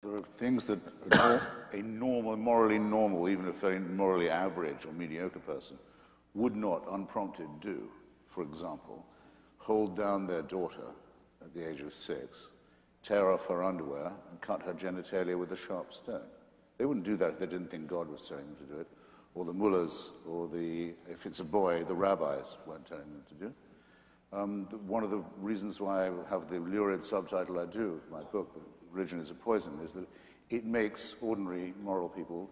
There are things that a morally normal, even a very morally average or mediocre person would not, unprompted, do. For example, hold down their daughter at the age of 6, tear off her underwear, and cut her genitalia with a sharp stone. They wouldn't do that if they didn't think God was telling them to do it, or the mullahs, or if it's a boy, the rabbis weren't telling them to do it. One of the reasons why I have the lurid subtitle I do, my book, Religion is a Poison, is that it makes ordinary moral people,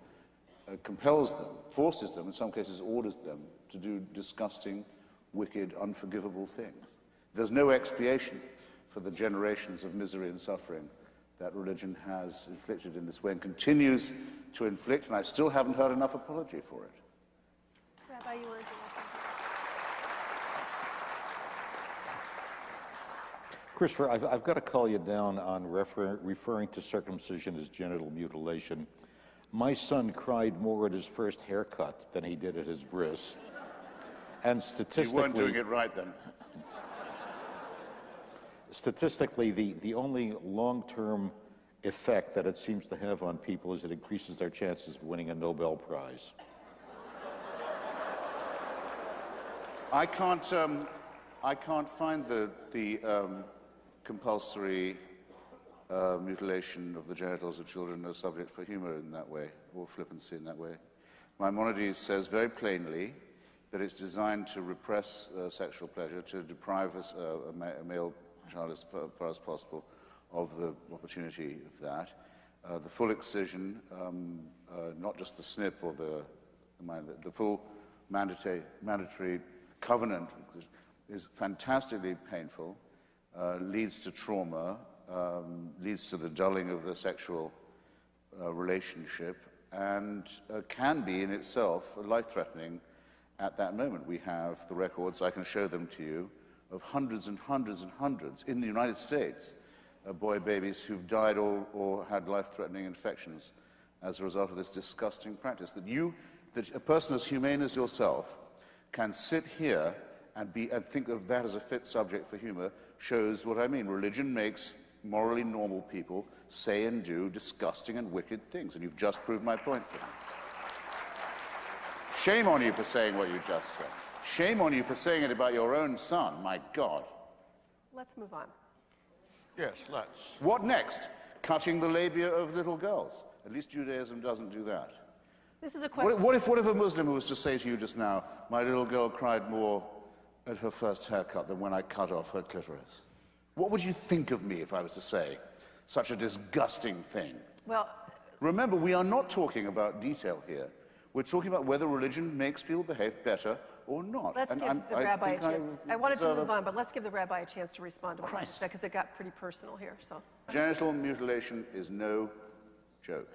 compels them, forces them, in some cases orders them, to do disgusting, wicked, unforgivable things. There's no expiation for the generations of misery and suffering that religion has inflicted in this way and continues to inflict, and I still haven't heard enough apology for it. Rabbi, you want to do something? Christopher, I've got to call you down on referring to circumcision as genital mutilation. My son cried more at his first haircut than he did at his bris. And statistically... You weren't doing it right then. Statistically, the only long-term effect that it seems to have on people is it increases their chances of winning a Nobel Prize. I can't find the compulsory mutilation of the genitals of children a subject for humor in that way, or flippancy in that way. Maimonides says very plainly that it's designed to repress sexual pleasure, to deprive a male child as far as possible of the opportunity of that. The full excision, not just the snip or the full mandatory covenant is fantastically painful, leads to trauma, leads to the dulling of the sexual relationship, and can be in itself life-threatening at that moment. We have the records, I can show them to you, of hundreds and hundreds and hundreds in the United States, boy babies who've died or had life-threatening infections as a result of this disgusting practice. That a person as humane as yourself can sit here and think of that as a fit subject for humor shows what I mean. Religion makes morally normal people say and do disgusting and wicked things, and you've just proved my point for me. Shame on you for saying what you just said. Shame on you for saying it about your own son, my God. Let's move on. Yes, let's. What next? Cutting the labia of little girls. At least Judaism doesn't do that. This is a question. What if a Muslim was to say to you just now, my little girl cried more at her first haircut than when I cut off her clitoris? What would you think of me if I was to say such a disgusting thing? Well, remember, we are not talking about detail here. We're talking about whether religion makes people behave better or not. Let's give the rabbi a chance. I wanted to move on, but let's give the rabbi a chance to respond to what you said, because it got pretty personal here. So, genital mutilation is no joke.